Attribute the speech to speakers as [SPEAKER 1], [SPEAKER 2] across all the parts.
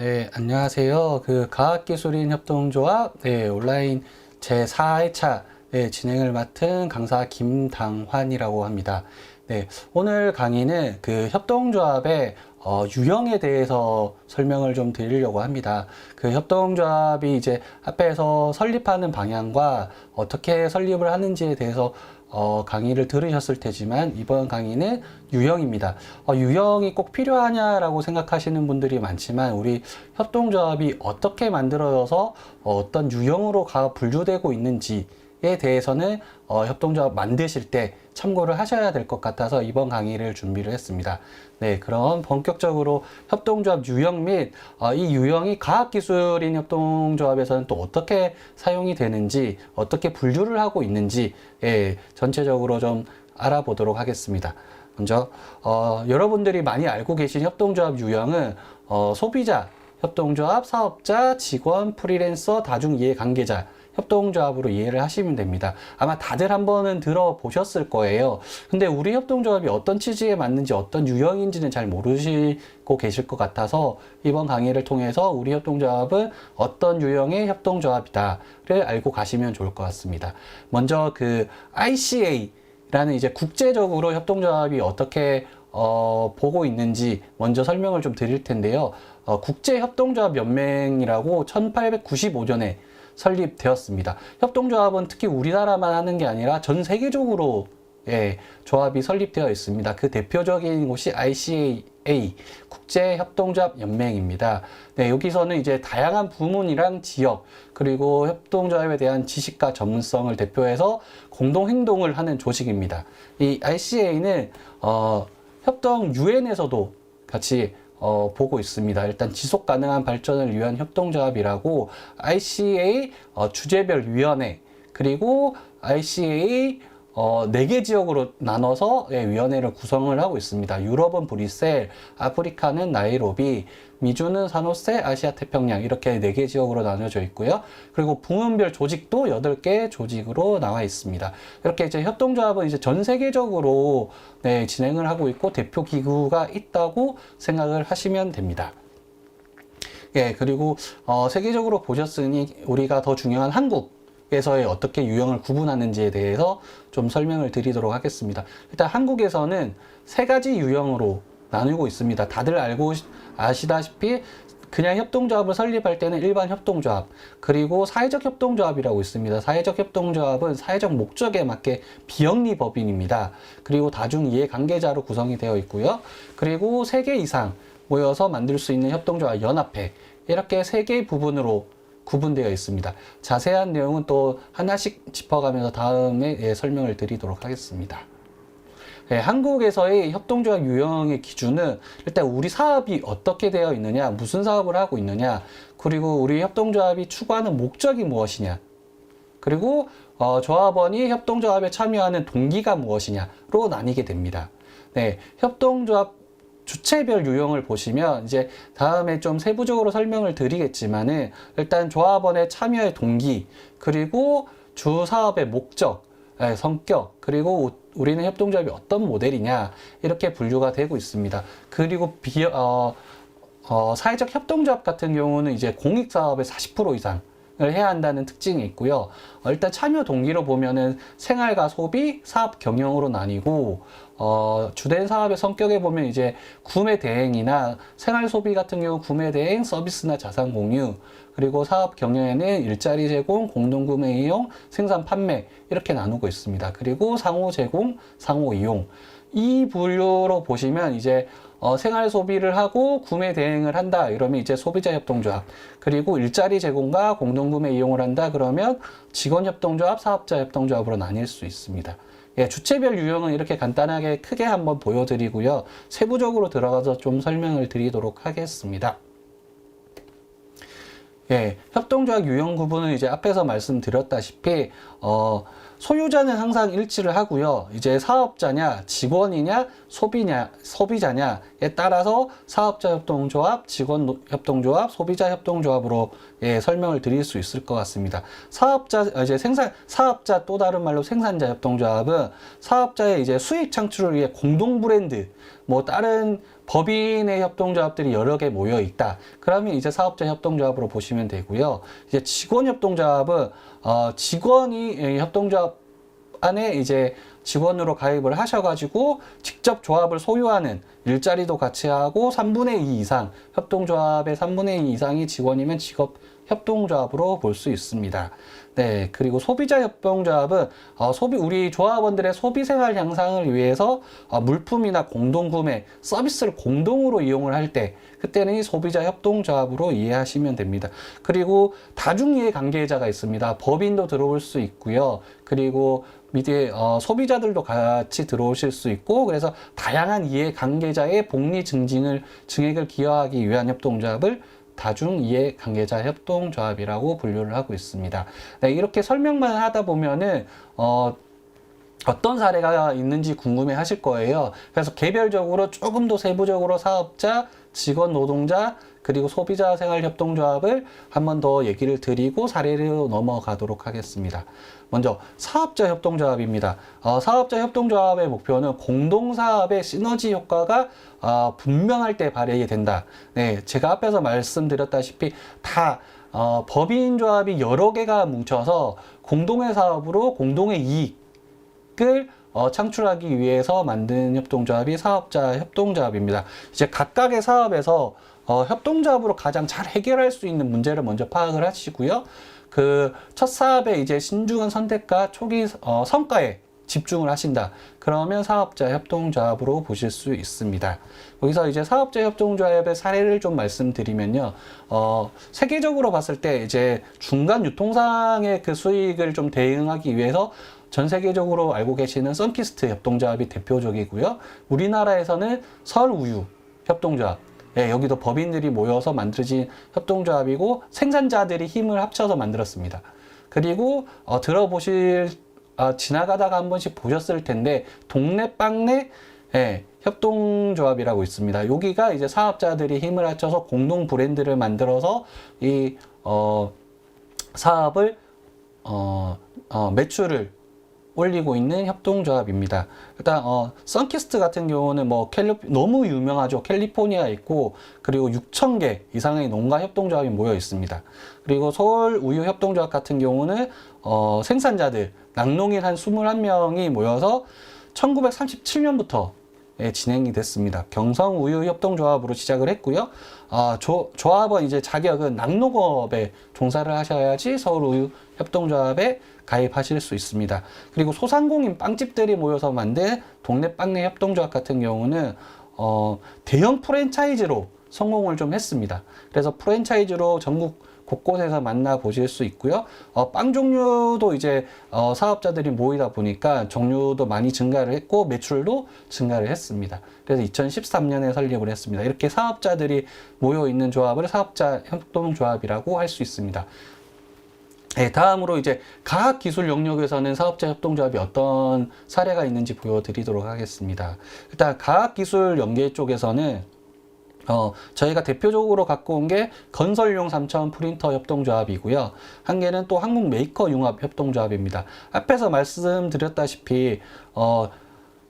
[SPEAKER 1] 네, 안녕하세요. 과학기술인 협동조합 온라인 제4회차 진행을 맡은 강사 김당환이라고 합니다. 네, 오늘 강의는 협동조합의 유형에 대해서 설명을 좀 드리려고 합니다. 협동조합이 이제 앞에서 설립하는 방향과 어떻게 설립을 하는지에 대해서 강의를 들으셨을 테지만 이번 강의는 유형입니다. 유형이 꼭 필요하냐라고 생각하시는 분들이 많지만 우리 협동조합이 어떻게 만들어져서 어떤 유형으로 분류되고 있는지에 대해서는 협동조합 만드실 때 참고를 하셔야 될 것 같아서 이번 강의를 준비를 했습니다. 네, 그럼 본격적으로 협동조합 유형 및 이 유형이 과학기술인 협동조합에서는 또 어떻게 사용이 되는지, 어떻게 분류를 하고 있는지 전체적으로 좀 알아보도록 하겠습니다. 먼저 여러분들이 많이 알고 계신 협동조합 유형은 소비자, 협동조합, 사업자, 직원, 프리랜서, 다중이해관계자 협동조합으로 이해를 하시면 됩니다. 아마 다들 한 번은 들어보셨을 거예요. 근데 우리 협동조합이 어떤 취지에 맞는지 어떤 유형인지는 잘 모르시고 계실 것 같아서 이번 강의를 통해서 우리 협동조합은 어떤 유형의 협동조합이다를 알고 가시면 좋을 것 같습니다. 먼저 ICA라는 이제 국제적으로 협동조합이 어떻게 보고 있는지 먼저 설명을 좀 드릴 텐데요. 국제협동조합연맹이라고 1895년에 설립되었습니다. 협동조합은 특히 우리나라만 하는 게 아니라 전 세계적으로 조합이 설립되어 있습니다. 그 대표적인 곳이 ICA, 국제협동조합연맹입니다. 네, 여기서는 이제 다양한 부문이랑 지역, 그리고 협동조합에 대한 지식과 전문성을 대표해서 공동행동을 하는 조직입니다. 이 ICA는 협동 UN에서도 같이 보고 있습니다. 일단 지속 가능한 발전을 위한 협동조합이라고 ICA 주제별 위원회, 그리고 ICA 4개 지역으로 나눠서 위원회를 구성을 하고 있습니다. 유럽은 브뤼셀, 아프리카는 나이로비, 미주는 산호세, 아시아 태평양 이렇게 4개 지역으로 나눠져 있고요. 그리고 부문별 조직도 8개 조직으로 나와 있습니다. 이렇게 이제 협동조합은 이제 전 세계적으로 진행을 하고 있고 대표 기구가 있다고 생각을 하시면 됩니다. 그리고 세계적으로 보셨으니 우리가 더 중요한 한국에서의 어떻게 유형을 구분하는지에 대해서 좀 설명을 드리도록 하겠습니다. 일단 한국에서는 3가지 유형으로 나누고 있습니다. 다들 아시다시피 그냥 협동조합을 설립할 때는 일반 협동조합, 그리고 사회적 협동조합이라고 있습니다. 사회적 협동조합은 사회적 목적에 맞게 비영리 법인입니다. 그리고 다중이해관계자로 구성이 되어 있고요. 그리고 3개 이상 모여서 만들 수 있는 협동조합 연합회, 이렇게 3개의 부분으로 구분되어 있습니다. 자세한 내용은 또 하나씩 짚어가면서 다음에 설명을 드리도록 하겠습니다. 한국에서의 협동조합 유형의 기준은 일단 우리 사업이 어떻게 되어 있느냐, 무슨 사업을 하고 있느냐, 그리고 우리 협동조합이 추구하는 목적이 무엇이냐, 그리고 조합원이 협동조합에 참여하는 동기가 무엇이냐로 나뉘게 됩니다. 협동조합 주체별 유형을 보시면 이제 다음에 좀 세부적으로 설명을 드리겠지만은 일단 조합원의 참여의 동기, 그리고 주 사업의 목적, 성격, 그리고 우리는 협동조합이 어떤 모델이냐 이렇게 분류가 되고 있습니다. 그리고 사회적 협동조합 같은 경우는 이제 공익사업의 40% 이상을 해야 한다는 특징이 있고요. 일단 참여 동기로 보면은 생활과 소비, 사업 경영으로 나뉘고 주된 사업의 성격에 보면 이제 구매 대행이나 생활 소비 같은 경우 구매 대행, 서비스나 자산 공유, 그리고 사업 경영에는 일자리 제공, 공동구매 이용, 생산 판매 이렇게 나누고 있습니다. 그리고 상호 제공, 상호 이용, 이 분류로 보시면 이제 생활 소비를 하고 구매 대행을 한다 이러면 이제 소비자 협동조합, 그리고 일자리 제공과 공동구매 이용을 한다 그러면 직원 협동조합, 사업자 협동조합으로 나뉠 수 있습니다. 주체별 유형은 이렇게 간단하게 크게 한번 보여드리고요. 세부적으로 들어가서 좀 설명을 드리도록 하겠습니다. 협동조합 유형 구분은 이제 앞에서 말씀드렸다시피 소유자는 항상 일치를 하고요. 이제 사업자냐, 직원이냐, 소비자냐에 따라서 사업자 협동조합, 직원 협동조합, 소비자 협동조합으로 설명을 드릴 수 있을 것 같습니다. 사업자 또 다른 말로 생산자 협동조합은 사업자의 이제 수익 창출을 위해 공동 브랜드, 뭐 다른 법인의 협동조합들이 여러 개 모여 있다. 그러면 이제 사업자 협동조합으로 보시면 되고요. 이제 직원 협동조합은 직원이 협동조합 안에 이제 직원으로 가입을 하셔가지고 직접 조합을 소유하는, 일자리도 같이 하고 3분의 2 이상, 협동조합의 3분의 2 이상이 직원이면 직업 협동조합으로 볼 수 있습니다. 네, 그리고 소비자 협동조합은 우리 조합원들의 소비 생활 향상을 위해서 물품이나 공동 구매, 서비스를 공동으로 이용을 할 때, 그때는 이 소비자 협동조합으로 이해하시면 됩니다. 그리고 다중이해 관계자가 있습니다. 법인도 들어올 수 있고요. 그리고 밑에 소비자들도 같이 들어오실 수 있고, 그래서 다양한 이해 관계자의 복리 증액을 기여하기 위한 협동조합을 다중이해 관계자 협동조합이라고 분류를 하고 있습니다. 네, 이렇게 설명만 하다 보면은 어떤 사례가 있는지 궁금해 하실 거예요. 그래서 개별적으로 조금 더 세부적으로 사업자, 직원, 노동자, 그리고 소비자 생활협동조합을 한 번 더 얘기를 드리고 사례로 넘어가도록 하겠습니다. 먼저 사업자 협동조합입니다. 사업자 협동조합의 목표는 공동사업의 시너지 효과가 분명할 때 발휘하게 된다. 네, 제가 앞에서 말씀드렸다시피 다 법인조합이 여러 개가 뭉쳐서 공동의 사업으로 공동의 이익을 창출하기 위해서 만든 협동조합이 사업자 협동조합입니다. 이제 각각의 사업에서 협동조합으로 가장 잘 해결할 수 있는 문제를 먼저 파악을 하시고요. 그 첫 사업의 이제 신중한 선택과 초기 성과에 집중을 하신다. 그러면 사업자 협동조합으로 보실 수 있습니다. 여기서 이제 사업자 협동조합의 사례를 좀 말씀드리면요. 세계적으로 봤을 때 이제 중간 유통상의 그 수익을 좀 대응하기 위해서 전 세계적으로 알고 계시는 썬키스트 협동조합이 대표적이고요. 우리나라에서는 설우유 협동조합, 예, 여기도 법인들이 모여서 만들어진 협동조합이고 생산자들이 힘을 합쳐서 만들었습니다. 그리고 지나가다가 한 번씩 보셨을 텐데 동네 빵네 협동조합이라고 있습니다. 여기가 이제 사업자들이 힘을 합쳐서 공동 브랜드를 만들어서 이 사업을 매출을 올리고 있는 협동조합입니다. 일단 썬키스트 같은 경우는 뭐 너무 유명하죠. 캘리포니아에 있고, 그리고 6,000개 이상의 농가 협동조합이 모여 있습니다. 그리고 서울 우유 협동조합 같은 경우는 생산자들 낙농인 한 21명이 모여서 1937년부터 진행이 됐습니다. 경성 우유 협동조합으로 시작을 했고요. 조합원 이제 자격은 낙농업에 종사를 하셔야지 서울 우유 협동조합에 가입하실 수 있습니다. 그리고 소상공인 빵집들이 모여서 만든 동네 빵네 협동조합 같은 경우는 대형 프랜차이즈로 성공을 좀 했습니다. 그래서 프랜차이즈로 전국 곳곳에서 만나보실 수 있고요. 빵 종류도 이제 사업자들이 모이다 보니까 종류도 많이 증가를 했고 매출도 증가를 했습니다. 그래서 2013년에 설립을 했습니다. 이렇게 사업자들이 모여 있는 조합을 사업자 협동조합이라고 할 수 있습니다. 네, 다음으로 이제 과학기술 영역에서는 사업자 협동조합이 어떤 사례가 있는지 보여드리도록 하겠습니다. 일단 과학기술 연계 쪽에서는 저희가 대표적으로 갖고 온 게 건설용 3000 프린터 협동조합이고요. 한 개는 또 한국 메이커 융합 협동조합입니다. 앞에서 말씀드렸다시피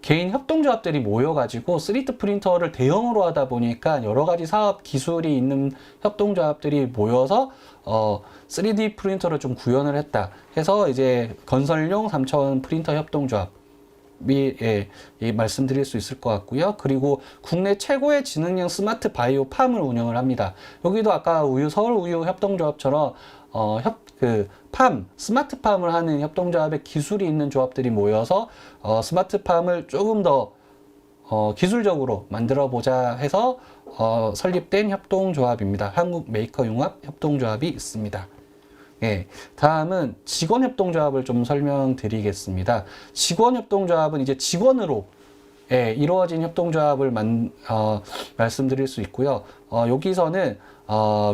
[SPEAKER 1] 개인 협동조합들이 모여가지고 3D 프린터를 대형으로 하다 보니까 여러 가지 사업 기술이 있는 협동조합들이 모여서 3D 프린터를 좀 구현을 했다 해서 이제 건설용 3000 프린터 협동조합 말씀드릴 수 있을 것 같고요. 그리고 국내 최고의 지능형 스마트 바이오 팜을 운영을 합니다. 여기도 아까 서울 우유 협동조합처럼 스마트 팜을 하는 협동조합의 기술이 있는 조합들이 모여서 스마트 팜을 조금 더 기술적으로 만들어 보자 해서 설립된 협동조합입니다. 한국 메이커 융합 협동조합이 있습니다. 예, 다음은 직원협동조합을 좀 설명드리겠습니다. 직원협동조합은 이제 직원으로 이루어진 협동조합을 말씀드릴 수 있고요. 여기서는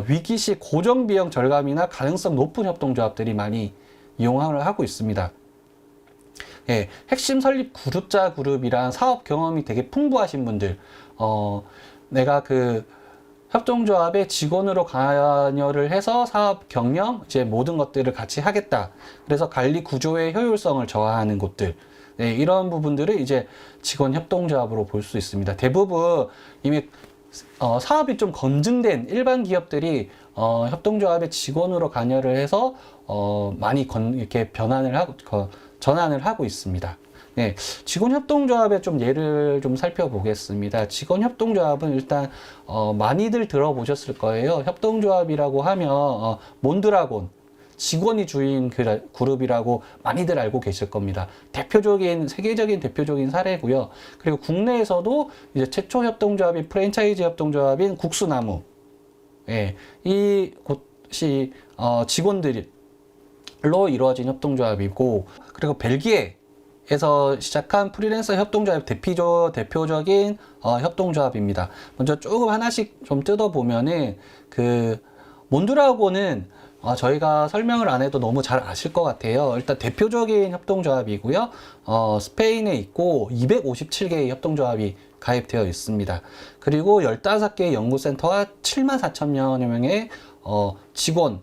[SPEAKER 1] 위기시 고정비용 절감이나 가능성 높은 협동조합들이 많이 이용을 하고 있습니다. 예, 핵심 설립 그룹자 그룹이란 사업 경험이 되게 풍부하신 분들, 내가 협동조합에 직원으로 관여를 해서 사업 경영, 이제 모든 것들을 같이 하겠다. 그래서 관리 구조의 효율성을 저하하는 곳들. 네, 이런 부분들을 이제 직원 협동조합으로 볼 수 있습니다. 대부분 이미 사업이 좀 검증된 일반 기업들이 협동조합의 직원으로 관여를 해서 많이 이렇게 전환을 하고 있습니다. 네, 직원협동조합의 좀 예를 좀 살펴보겠습니다. 직원협동조합은 일단 많이들 들어보셨을 거예요. 협동조합이라고 하면 몬드라곤, 직원이 주인 그룹이라고 많이들 알고 계실 겁니다. 세계적인 대표적인 사례고요. 그리고 국내에서도 이제 최초 협동조합인 프랜차이즈 협동조합인 국수나무, 예, 이곳이 직원들로 이루어진 협동조합이고, 그리고 벨기에에서 시작한 프리랜서 협동조합 대표적인 협동조합입니다. 먼저 조금 하나씩 좀 뜯어보면은 몬드라곤은 저희가 설명을 안 해도 너무 잘 아실 것 같아요. 일단 대표적인 협동조합이고요. 스페인에 있고 257개의 협동조합이 가입되어 있습니다. 그리고 15개의 연구센터와 74,000여 명의 직원,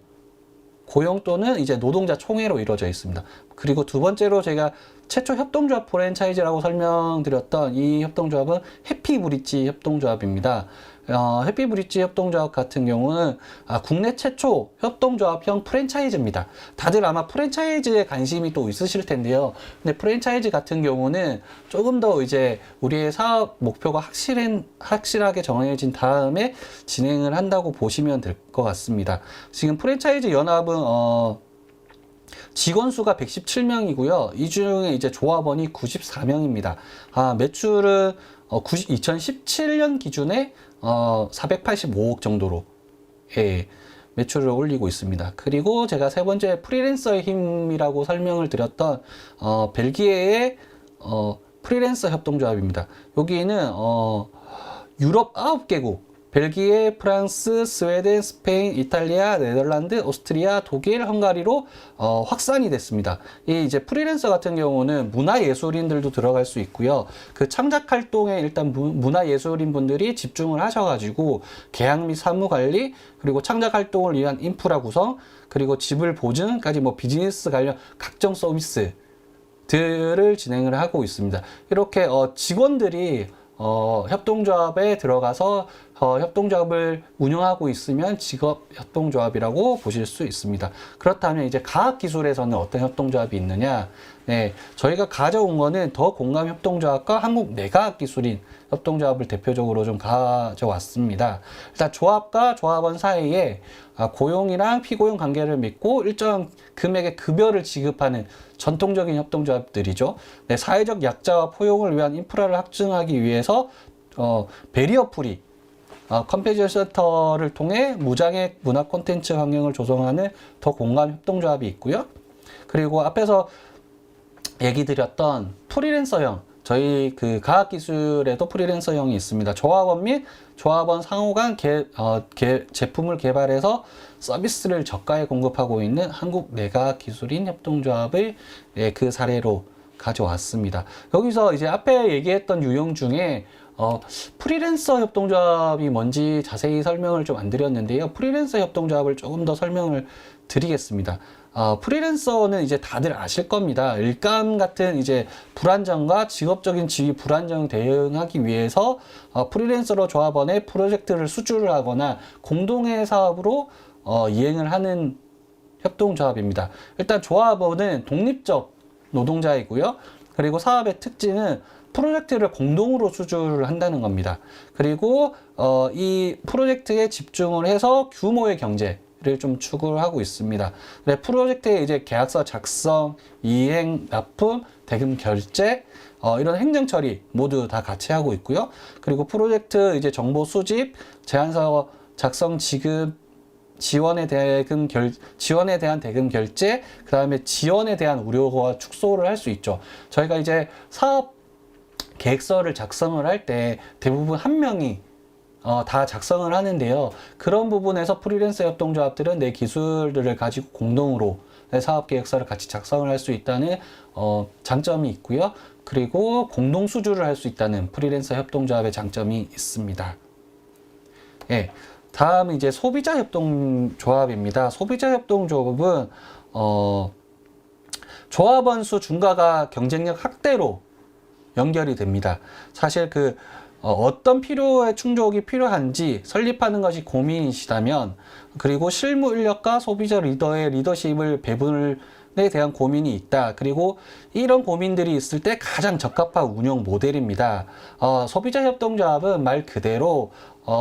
[SPEAKER 1] 고용 또는 이제 노동자 총회로 이루어져 있습니다. 그리고 두 번째로 제가 최초 협동조합 프랜차이즈라고 설명드렸던 이 협동조합은 해피브릿지 협동조합입니다. 해피브릿지 협동조합 같은 경우는 국내 최초 협동조합형 프랜차이즈입니다. 다들 아마 프랜차이즈에 관심이 또 있으실 텐데요. 근데 프랜차이즈 같은 경우는 조금 더 이제 우리의 사업 목표가 확실하게 정해진 다음에 진행을 한다고 보시면 될 것 같습니다. 지금 프랜차이즈 연합은 직원 수가 117명이고요. 이 중에 이제 조합원이 94명입니다. 매출은 2017년 기준에 485억 정도로 매출을 올리고 있습니다. 그리고 제가 세 번째 프리랜서의 힘이라고 설명을 드렸던 벨기에의 프리랜서 협동조합입니다. 여기는 유럽 9개국 벨기에, 프랑스, 스웨덴, 스페인, 이탈리아, 네덜란드, 오스트리아, 독일, 헝가리로 확산이 됐습니다. 이 이제 프리랜서 같은 경우는 문화예술인들도 들어갈 수 있고요. 그 창작 활동에 일단 문화예술인 분들이 집중을 하셔가지고 계약 및 사무관리, 그리고 창작 활동을 위한 인프라 구성, 그리고 지불 보증까지 뭐 비즈니스 관련 각종 서비스들을 진행을 하고 있습니다. 이렇게 직원들이 협동조합에 들어가서 협동조합을 운영하고 있으면 직업 협동조합이라고 보실 수 있습니다. 그렇다면 이제 과학기술에서는 어떤 협동조합이 있느냐? 네, 저희가 가져온 거는 더 공감 협동조합과 한국 내과학기술인 협동조합을 대표적으로 좀 가져왔습니다. 일단 조합과 조합원 사이에 고용이랑 피고용 관계를 맺고 일정 금액의 급여를 지급하는 전통적인 협동조합들이죠. 네, 사회적 약자와 포용을 위한 인프라를 확증하기 위해서 베리어 프리 컴퓨터 센터를 통해 무장애 문화 콘텐츠 환경을 조성하는 더 공감 협동조합이 있고요. 그리고 앞에서 얘기 드렸던 프리랜서형, 저희 과학기술에도 프리랜서형이 있습니다. 조합원 및 조합원 상호 간 제품을 개발해서 서비스를 저가에 공급하고 있는 한국 내과기술인 협동조합을 그 사례로 가져왔습니다. 여기서 이제 앞에 얘기했던 유형 중에 프리랜서 협동조합이 뭔지 자세히 설명을 좀 안 드렸는데요. 프리랜서 협동조합을 조금 더 설명을 드리겠습니다. 프리랜서는 이제 다들 아실 겁니다. 일감 같은 이제 불안정과 직업적인 지위 불안정 대응하기 위해서 프리랜서로 조합원의 프로젝트를 수주를 하거나 공동의 사업으로 이행을 하는 협동조합입니다. 일단 조합원은 독립적 노동자이고요. 그리고 사업의 특징은 프로젝트를 공동으로 수주를 한다는 겁니다. 그리고 이 프로젝트에 집중을 해서 규모의 경제를 좀 추구를 하고 있습니다. 프로젝트의 이제 계약서 작성, 이행, 납품, 대금 결제, 이런 행정 처리 모두 다 같이 하고 있고요. 그리고 프로젝트 이제 정보 수집, 제안서 작성, 지급, 지원에 대한 대금 결제, 그 다음에 지원에 대한 우려와 축소를 할 수 있죠. 저희가 이제 사업 계획서를 작성을 할 때 대부분 한 명이 다 작성을 하는데요. 그런 부분에서 프리랜서 협동조합들은 내 기술들을 가지고 공동으로 내 사업 계획서를 같이 작성을 할 수 있다는 장점이 있고요. 그리고 공동 수주를 할 수 있다는 프리랜서 협동조합의 장점이 있습니다. 예. 다음 이제 소비자 협동조합입니다. 소비자 협동조합은 조합원 수 증가가 경쟁력 확대로 연결이 됩니다. 사실 어떤 필요의 충족이 필요한지 설립하는 것이 고민이시다면, 그리고 실무 인력과 소비자 리더의 리더십을 배분에 대한 고민이 있다. 그리고 이런 고민들이 있을 때 가장 적합한 운영 모델입니다. 소비자 협동조합은 말 그대로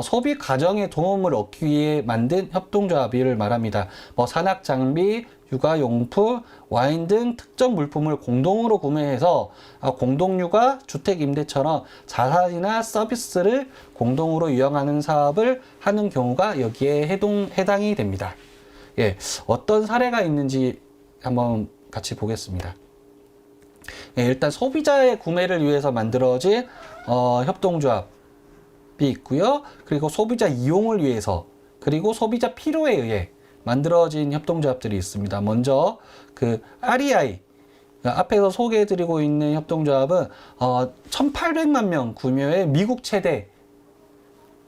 [SPEAKER 1] 소비 과정에 도움을 얻기 위해 만든 협동조합을 말합니다. 산악 장비, 육아용품, 와인 등 특정 물품을 공동으로 구매해서 공동육아, 주택임대처럼 자산이나 서비스를 공동으로 이용하는 사업을 하는 경우가 여기에 해당이 됩니다. 예, 어떤 사례가 있는지 한번 같이 보겠습니다. 예, 일단 소비자의 구매를 위해서 만들어진 협동조합이 있고요. 그리고 소비자 이용을 위해서, 그리고 소비자 필요에 의해 만들어진 협동조합들이 있습니다. 먼저 REI, 앞에서 소개해드리고 있는 협동조합은 1800만 명 규모의 미국 최대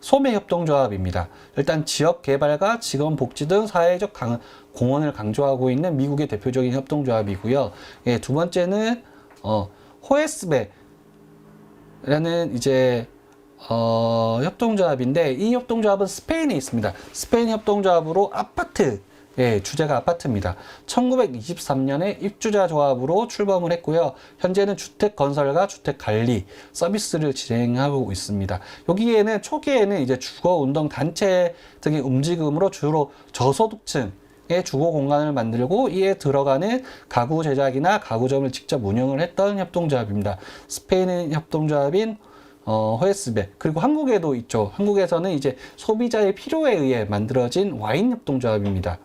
[SPEAKER 1] 소매협동조합입니다. 일단 지역개발과 직원복지 등 사회적 공헌을 강조하고 있는 미국의 대표적인 협동조합이고요. 예, 두 번째는 호에스베라는 이제 협동조합인데, 이 협동조합은 스페인에 있습니다. 스페인 협동조합으로 아파트, 예, 주제가 아파트입니다. 1923년에 입주자 조합으로 출범을 했고요. 현재는 주택 건설과 주택 관리 서비스를 진행하고 있습니다. 여기에는 초기에는 이제 주거 운동 단체 등의 움직임으로 주로 저소득층의 주거 공간을 만들고, 이에 들어가는 가구 제작이나 가구점을 직접 운영을 했던 협동조합입니다. 스페인 협동조합인 호에스베, 그리고 한국에도 있죠. 한국에서는 이제 소비자의 필요에 의해 만들어진 와인 협동조합입니다.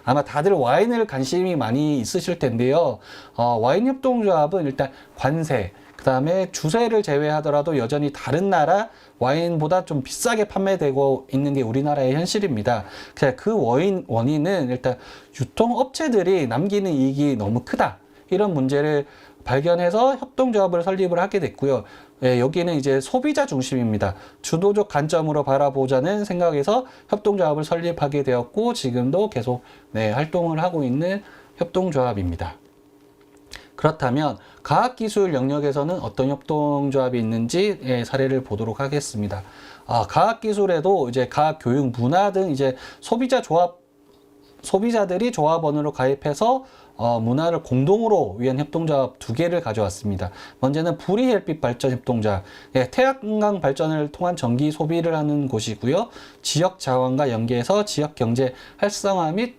[SPEAKER 1] 아마 다들 와인을 관심이 많이 있으실 텐데요. 와인 협동조합은 일단 관세, 그 다음에 주세를 제외하더라도 여전히 다른 나라 와인보다 좀 비싸게 판매되고 있는 게 우리나라의 현실입니다. 그 원인은 일단 유통업체들이 남기는 이익이 너무 크다, 이런 문제를 발견해서 협동조합을 설립을 하게 됐고요. 예, 여기는 이제 소비자 중심입니다. 주도적 관점으로 바라보자는 생각에서 협동조합을 설립하게 되었고, 지금도 계속 활동을 하고 있는 협동조합입니다. 그렇다면 과학기술 영역에서는 어떤 협동조합이 있는지 사례를 보도록 하겠습니다. 과학기술에도 이제 과학교육, 문화 등 이제 소비자들이 조합원으로 가입해서 문화를 공동으로 위한 협동조합 두 개를 가져왔습니다. 먼저는 불이 햇빛 발전 협동조합, 태양광 발전을 통한 전기 소비를 하는 곳이고요. 지역 자원과 연계해서 지역 경제 활성화 및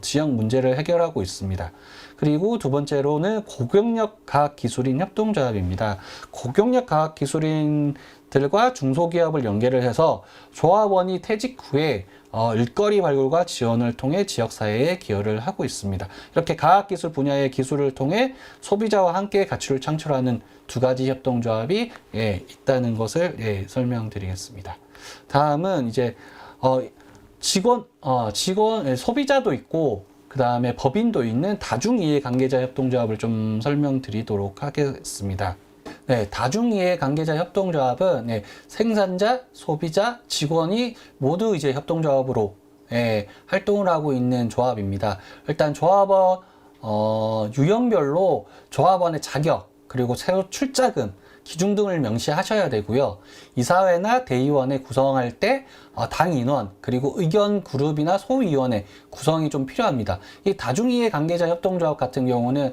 [SPEAKER 1] 지역 문제를 해결하고 있습니다. 그리고 두 번째로는 고경력 과학기술인 협동조합입니다. 고경력 과학기술인들과 중소기업을 연계를 해서 조합원이 퇴직 후에 일거리 발굴과 지원을 통해 지역사회에 기여를 하고 있습니다. 이렇게 과학기술 분야의 기술을 통해 소비자와 함께 가치를 창출하는 두 가지 협동조합이 있다는 것을 설명드리겠습니다. 다음은 이제 소비자도 있고, 그 다음에 법인도 있는 다중이해관계자 협동조합을 좀 설명드리도록 하겠습니다. 다중이해관계자 협동조합은 생산자, 소비자, 직원이 모두 이제 협동조합으로 활동을 하고 있는 조합입니다. 일단 조합원 유형별로 조합원의 자격, 그리고 세후 출자금, 기준 등을 명시하셔야 되고요. 이사회나 대의원회 구성할 때 당 인원, 그리고 의견 그룹이나 소위원회 구성이 좀 필요합니다. 이 다중이해 관계자 협동조합 같은 경우는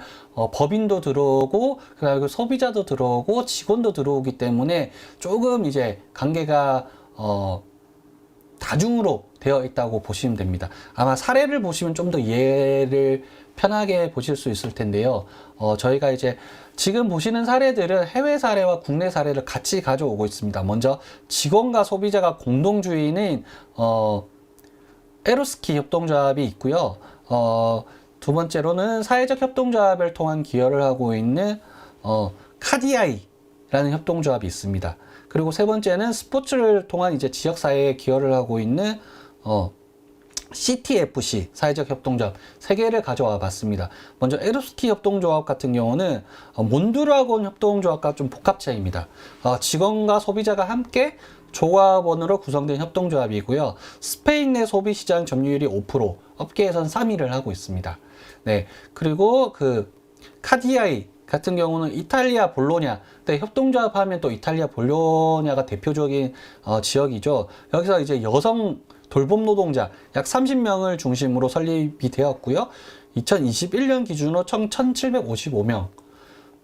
[SPEAKER 1] 법인도 들어오고, 그리고 소비자도 들어오고, 직원도 들어오기 때문에 조금 이제 관계가 다중으로 되어 있다고 보시면 됩니다. 아마 사례를 보시면 좀 더 이해를 편하게 보실 수 있을 텐데요. 저희가 이제 지금 보시는 사례들은 해외 사례와 국내 사례를 같이 가져오고 있습니다. 먼저 직원과 소비자가 공동주의인 에로스키 협동조합이 있고요. 두 번째로는 사회적 협동조합을 통한 기여를 하고 있는 카디아이라는 협동조합이 있습니다. 그리고 세 번째는 스포츠를 통한 이제 지역사회에 기여를 하고 있는 CTFC 사회적 협동조합 세 개를 가져와 봤습니다. 먼저 에로스키 협동조합 같은 경우는 몬드라곤 협동조합과 좀 복합체입니다. 직원과 소비자가 함께 조합원으로 구성된 협동조합이고요. 스페인 내 소비시장 점유율이 5%, 업계에선 3위를 하고 있습니다. 네, 그리고 그 카디아이 같은 경우는 이탈리아 볼로냐. 네, 협동조합 하면 또 이탈리아 볼로냐가 대표적인 지역이죠. 여기서 이제 여성 돌봄 노동자 약 30명을 중심으로 설립이 되었고요. 2021년 기준으로 총 1,755명.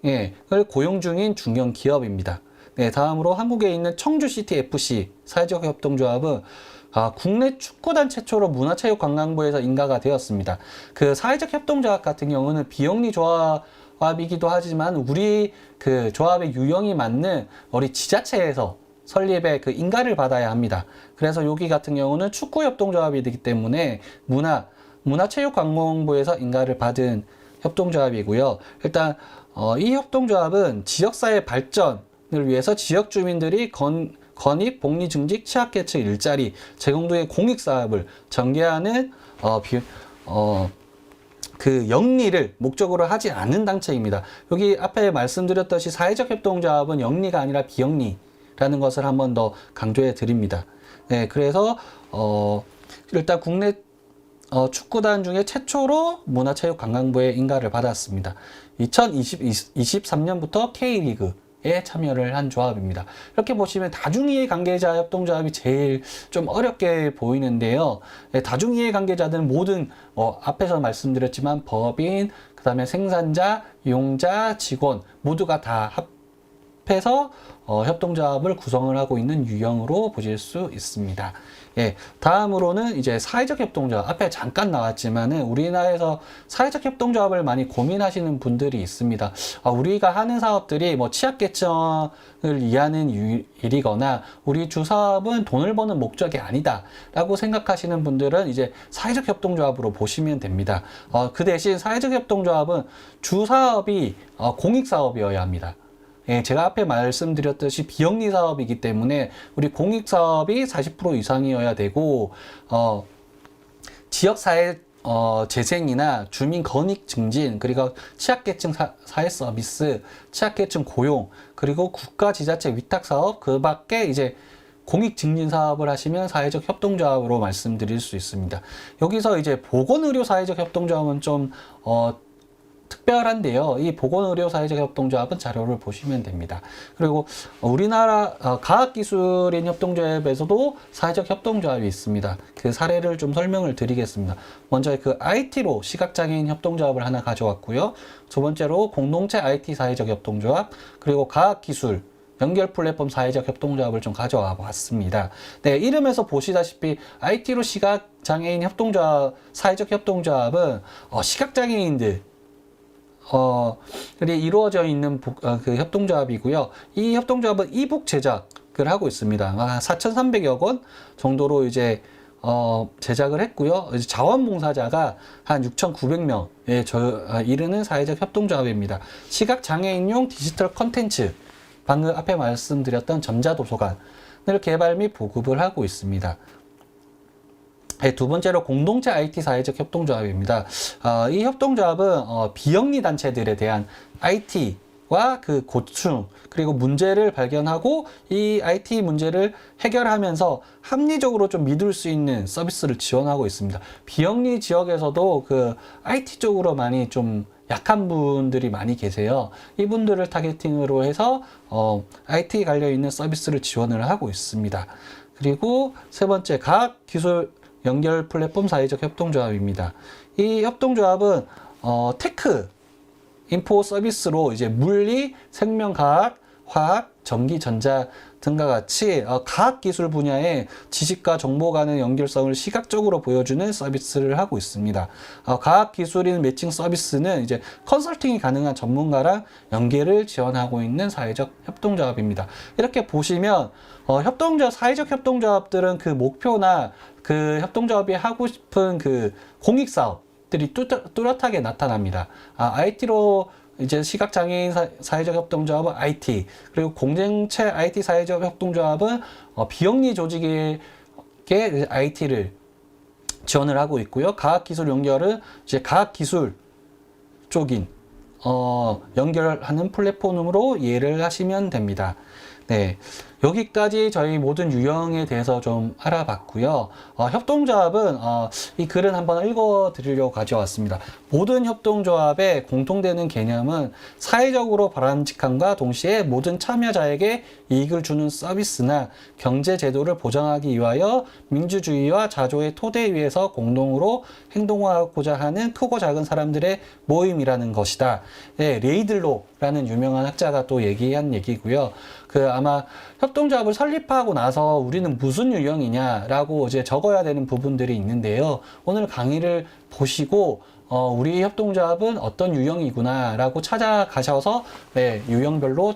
[SPEAKER 1] 예, 을 고용 중인 중견 기업입니다. 네, 다음으로 한국에 있는 청주시티 FC 사회적 협동조합은 국내 축구단 최초로 문화체육관광부에서 인가가 되었습니다. 그 사회적 협동조합 같은 경우는 비영리 조합이기도 하지만 우리 그 조합의 유형이 맞는 우리 지자체에서 설립의 그 인가를 받아야 합니다. 그래서 여기 같은 경우는 축구협동조합이기 때문에 문화체육관광부에서 인가를 받은 협동조합이고요. 일단 이 협동조합은 지역사회 발전을 위해서 지역 주민들이 건입, 복리, 증직, 취약계층 일자리 제공 등의 공익사업을 전개하는 그 영리를 목적으로 하지 않는 단체입니다. 여기 앞에 말씀드렸듯이 사회적 협동조합은 영리가 아니라 비영리라는 것을 한 번 더 강조해 드립니다. 네, 그래서 일단 국내 축구단 중에 최초로 문화체육관광부의 인가를 받았습니다. 2023년부터 K리그에 참여를 한 조합입니다. 이렇게 보시면 다중이해 관계자 협동조합이 제일 좀 어렵게 보이는데요. 다중이해 관계자들은 모든 앞에서 말씀드렸지만 법인, 그 다음에 생산자, 이용자, 직원 모두가 다 합해서 협동조합을 구성을 하고 있는 유형으로 보실 수 있습니다. 예, 다음으로는 이제 사회적 협동조합. 앞에 잠깐 나왔지만은 우리나라에서 사회적 협동조합을 많이 고민하시는 분들이 있습니다. 우리가 하는 사업들이 뭐 취약계층을 위하는 일이거나 우리 주 사업은 돈을 버는 목적이 아니다 라고 생각하시는 분들은 이제 사회적 협동조합으로 보시면 됩니다. 그 대신 사회적 협동조합은 주 사업이 공익사업이어야 합니다. 예, 제가 앞에 말씀드렸듯이 비영리 사업이기 때문에 우리 공익사업이 40% 이상이어야 되고 지역사회 재생이나 주민 건익 증진, 그리고 취약계층 사회 서비스, 취약계층 고용, 그리고 국가 지자체 위탁 사업, 그 밖에 이제 공익 증진 사업을 하시면 사회적 협동조합으로 말씀드릴 수 있습니다. 여기서 이제 보건의료 사회적 협동조합은 좀 특별한데요. 이 보건의료 사회적 협동조합은 자료를 보시면 됩니다. 그리고 우리나라 과학기술인 협동조합에서도 사회적 협동조합이 있습니다. 그 사례를 좀 설명을 드리겠습니다. 먼저 그 IT로 시각장애인 협동조합을 하나 가져왔고요. 두 번째로 공동체 IT 사회적 협동조합, 그리고 과학기술 연결 플랫폼 사회적 협동조합을 좀 가져와 봤습니다. 네, 이름에서 보시다시피 IT로 시각장애인 협동조합, 사회적 협동조합은 시각장애인들 이 이루어져 있는 그 협동조합이고요. 이 협동조합은 이북 제작을 하고 있습니다. 4,300여 권 정도로 이제 제작을 했고요. 이제 자원봉사자가 한 6,900명에 이르는 사회적 협동조합입니다. 시각장애인용 디지털 컨텐츠, 방금 앞에 말씀드렸던 전자도서관을 개발 및 보급을 하고 있습니다. 네, 두 번째로 공동체 IT 사회적 협동조합입니다. 이 협동조합은 비영리 단체들에 대한 IT와 그 고충, 그리고 문제를 발견하고 이 IT 문제를 해결하면서 합리적으로 좀 믿을 수 있는 서비스를 지원하고 있습니다. 비영리 지역에서도 그 IT 쪽으로 많이 좀 약한 분들이 많이 계세요. 이분들을 타겟팅으로 해서 IT 관련 있는 서비스를 지원을 하고 있습니다. 그리고 세 번째, 과학기술 연결 플랫폼 사회적 협동조합입니다. 이 협동조합은 테크 인포 서비스로 이제 물리, 생명과학, 화학, 전기, 전자 등과 같이 과학기술 분야의 지식과 정보 간의 연결성을 시각적으로 보여주는 서비스를 하고 있습니다. 과학기술인 매칭 서비스는 이제 컨설팅이 가능한 전문가랑 연계를 지원하고 있는 사회적 협동조합입니다. 이렇게 보시면 사회적 협동조합들은 그 목표나 그 협동조합이 하고 싶은 그 공익사업들이 뚜렷하게 나타납니다. IT로 이제 시각장애인 사회적 협동조합은 IT, 그리고 공동체 IT 사회적 협동조합은 비영리 조직의 IT를 지원을 하고 있고요. 과학기술 연결은 이제 과학기술 쪽인 연결하는 플랫폼으로 이해를 하시면 됩니다. 네, 여기까지 저희 모든 유형에 대해서 좀 알아봤고요. 협동조합은 이 글은 한번 읽어 드리려고 가져왔습니다. 모든 협동조합의 공통되는 개념은 사회적으로 바람직함과 동시에 모든 참여자에게 이익을 주는 서비스나 경제 제도를 보장하기 위하여 민주주의와 자조의 토대 위에서 공동으로 행동하고자 하는 크고 작은 사람들의 모임이라는 것이다. 네, 레이들로라는 유명한 학자가 또 얘기한 얘기고요. 아마 협동조합을 설립하고 나서 우리는 무슨 유형이냐라고 이제 적어야 되는 부분들이 있는데요. 오늘 강의를 보시고 우리 협동조합은 어떤 유형이구나라고 찾아가셔서 네, 유형별로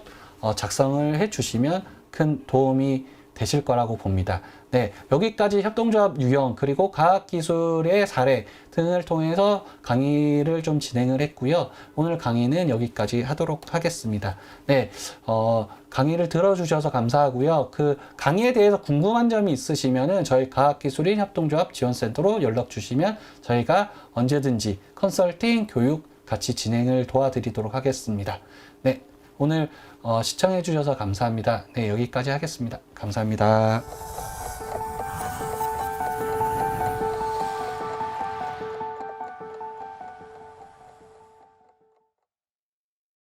[SPEAKER 1] 작성을 해 주시면 큰 도움이 되실 거라고 봅니다. 네, 여기까지 협동조합 유형 그리고 과학기술의 사례 등을 통해서 강의를 좀 진행을 했고요. 오늘 강의는 여기까지 하도록 하겠습니다. 네, 강의를 들어주셔서 감사하고요. 강의에 대해서 궁금한 점이 있으시면은 저희 과학기술인 협동조합 지원센터로 연락 주시면 저희가 언제든지 컨설팅, 교육 같이 진행을 도와드리도록 하겠습니다. 네, 오늘 시청해 주셔서 감사합니다. 네, 여기까지 하겠습니다. 감사합니다.